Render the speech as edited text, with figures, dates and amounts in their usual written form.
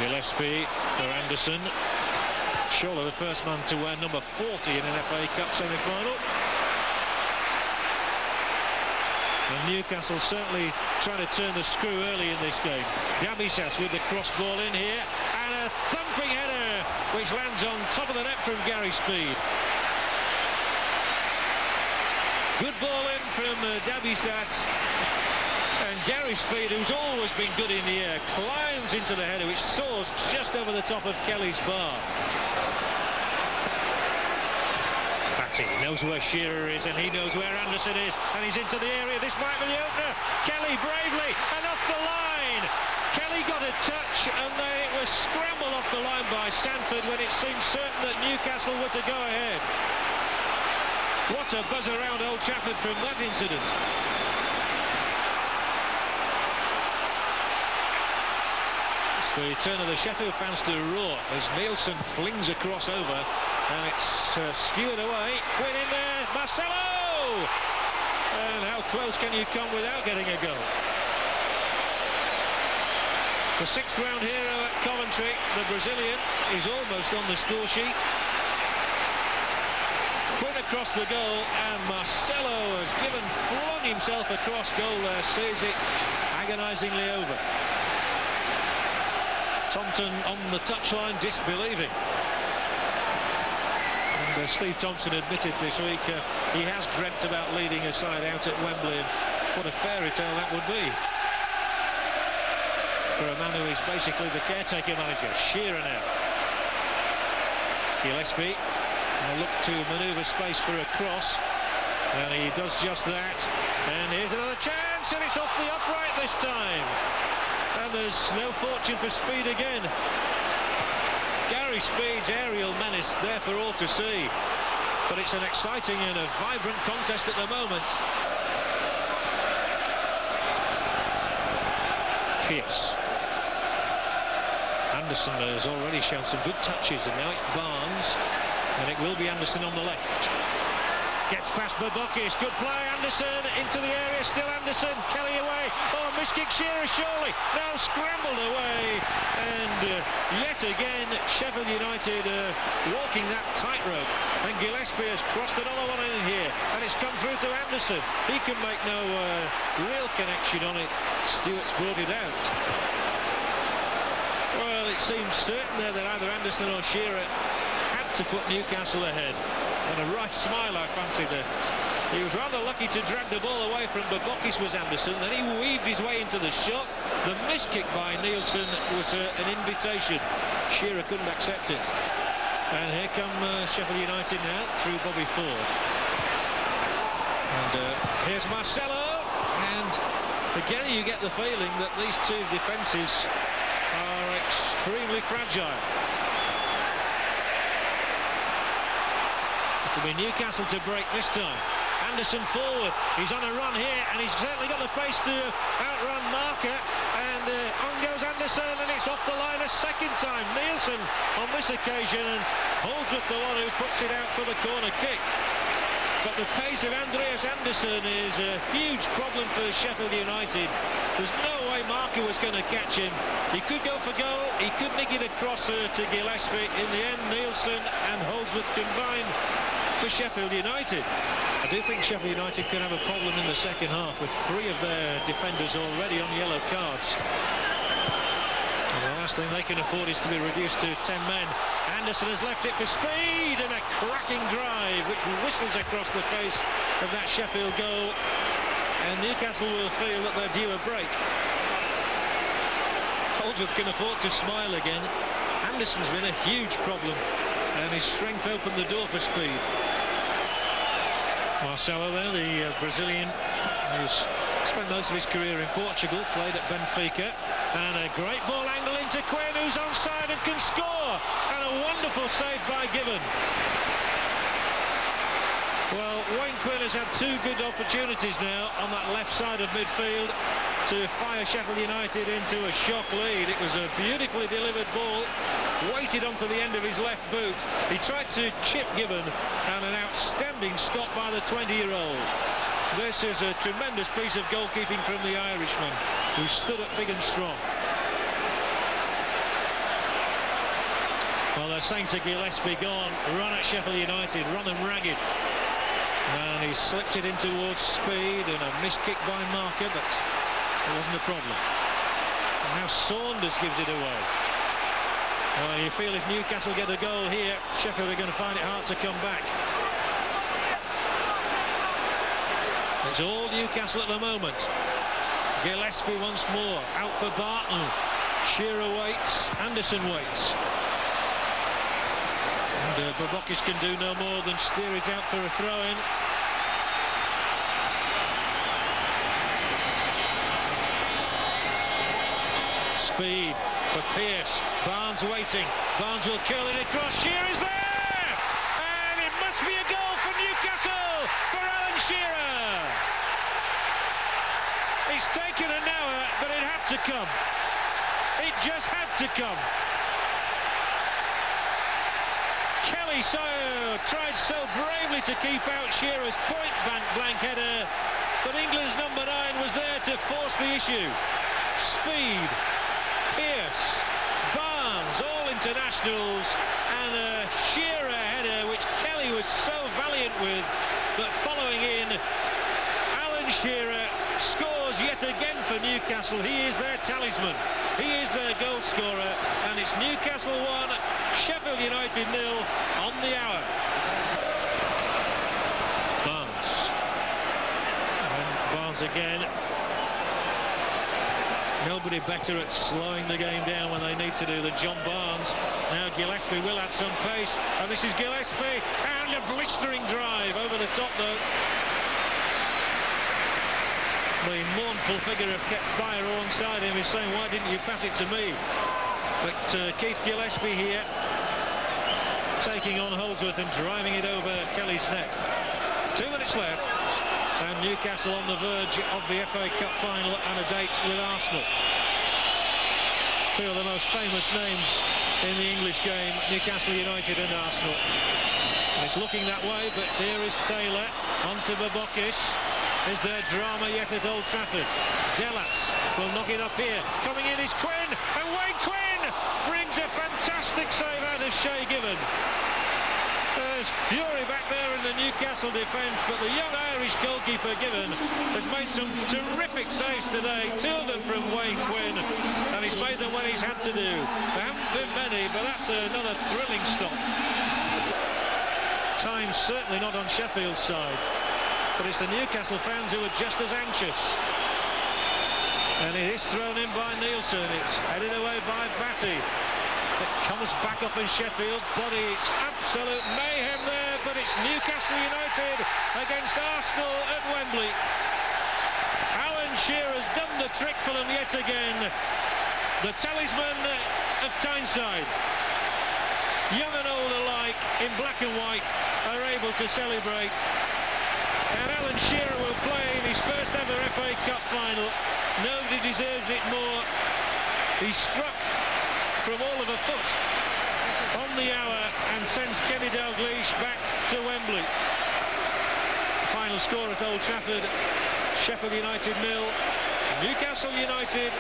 Gillespie for Anderson. Surely the first man to wear number 40 in an FA Cup semi-final. And Newcastle certainly trying to turn the screw early in this game. Dabisas with the cross ball in here, and a thumping header which lands on top of the net from Gary Speed. Good ball in from Dabisas. And Gary Speed, who's always been good in the air, climbs into the header which soars just over the top of Kelly's bar. Batty knows where Shearer is, and he knows where Anderson is, and he's into the area. This might be the opener. Kelly bravely, and off the line. Kelly got a touch, and then it was scrambled off the line by Sanford when it seemed certain that Newcastle were to go ahead. What a buzz around Old Trafford from that incident. It's the return of the Sheffield fans to roar as Nielsen flings a cross over, and it's skewered away. Quinn in there, Marcelo! And how close can you come without getting a goal? The sixth round hero at Coventry, the Brazilian, is almost on the score sheet. Quinn across the goal, and Marcelo has flung himself across goal there, sees it agonisingly over. Thompson on the touchline, disbelieving. And Steve Thompson admitted this week he has dreamt about leading a side out at Wembley, and what a fairy tale that would be for a man who is basically the caretaker manager. Shearer now. Gillespie will look to manoeuvre space for a cross, and he does just that. And here's another chance, and it's off the upright this time. And there's no fortune for Speed again. Gary Speed's aerial menace there for all to see. But it's an exciting and a vibrant contest at the moment. Pierce. Anderson has already shown some good touches, and now it's Barnes. And it will be Anderson on the left. Gets past Babokis, good play, Anderson into the area, still Anderson, Kelly away, oh, miskick Shearer surely, now scrambled away, and yet again Sheffield United walking that tightrope, and Gillespie has crossed another one in here, and it's come through to Anderson. He can make no real connection on it. Stewart's brought it out. Well, it seems certain there that either Anderson or Shearer had to put Newcastle ahead. And a right smile, I fancy there. He was rather lucky to drag the ball away from Babokis, was Anderson. Then he weaved his way into the shot. The miskick by Nielsen was an invitation. Shearer couldn't accept it. And here come Sheffield United now through Bobby Ford. And here's Marcelo. And again, you get the feeling that these two defences are extremely fragile. It'll be Newcastle to break this time. Anderson forward, he's on a run here, and he's certainly got the pace to outrun Marker, and on goes Anderson, and it's off the line a second time. Nielsen on this occasion, and Holdsworth the one who puts it out for the corner kick. But the pace of Andreas Anderson is a huge problem for Sheffield United. There's no way Marker was going to catch him. He could go for goal, he could nick it across to Gillespie. In the end, Nielsen and Holdsworth combined for Sheffield United. I do think Sheffield United could have a problem in the second half with 3 of their defenders already on yellow cards. And the last thing they can afford is to be reduced to 10 men. Anderson has left it for Speed, and a cracking drive which whistles across the face of that Sheffield goal, and Newcastle will feel that they're due a break. Holdsworth can afford to smile again. Anderson's been a huge problem, and his strength opened the door for Speed. Marcelo there, the Brazilian, who's spent most of his career in Portugal, played at Benfica, and a great ball angle into Quinn, who's onside and can score, and a wonderful save by Gibbon. Well, Wayne Quinn has had 2 good opportunities now on that left side of midfield to fire Sheffield United into a shock lead. It was a beautifully delivered ball, weighted onto the end of his left boot. He tried to chip Gibbon, and an outstanding stop by the 20-year-old. This is a tremendous piece of goalkeeping from the Irishman, who stood up big and strong. Well, they're saying to Gillespie, go on, run at Sheffield United, run them ragged. And he slips it in towards Speed, and a missed kick by Marker, but it wasn't a problem. And now Saunders gives it away. Well, you feel if Newcastle get a goal here, Sheffield are going to find it hard to come back. It's all Newcastle at the moment. Gillespie once more, out for Barton. Shearer waits, Anderson waits. And Babokis can do no more than steer it out for a throw-in. Speed for Pearce. Barnes waiting. Barnes will curl it across. Shearer's there! And it must be a goal for Newcastle for Alan Shearer. It's taken an hour, but it had to come. It just had to come. Kelly tried so bravely to keep out Shearer's point-blank header, but England's number 9 was there to force the issue. Speed, Pearce, Barnes, all internationals, and a Shearer header which Kelly was so valiant with, but following in, Alan Shearer scores yet again for Newcastle. He is their talisman, he is their goal scorer, and it's Newcastle 1, Sheffield United 0 on the hour. Barnes, and Barnes again. Nobody better at slowing the game down when they need to do than John Barnes. Now Gillespie will add some pace, and this is Gillespie, and a blistering drive over the top though. The mournful figure of Ket Spire alongside him is saying, why didn't you pass it to me? But Keith Gillespie here, taking on Holdsworth and driving it over Kelly's net. 2 minutes left, and Newcastle on the verge of the FA Cup final and a date with Arsenal. 2 of the most famous names in the English game, Newcastle United and Arsenal. And it's looking that way, but here is Taylor, on to Babokis. Is there drama yet at Old Trafford? Delas will knock it up here. Coming in is Quinn, and Wayne Quinn brings a fantastic save out of Shay Given. There's fury back there in the Newcastle defence, but the young Irish goalkeeper Given has made some terrific saves today, 2 of them from Wayne Quinn, and he's made them when he's had to do. There haven't been many, but that's another thrilling stop. Time certainly not on Sheffield's side, but it's the Newcastle fans who are just as anxious. And it is thrown in by Nielsen. It's headed away by Batty. It comes back up in Sheffield. Body, it's absolute mayhem there, but it's Newcastle United against Arsenal at Wembley. Alan Shearer's done the trick for them yet again. The talisman of Tyneside. Young and old alike, in black and white, are able to celebrate. And Alan Shearer will play in his first ever FA Cup final. Nobody deserves it more. He struck from all of a foot on the hour and sends Kenny Dalglish back to Wembley. Final score at Old Trafford, Sheffield United 0, Newcastle United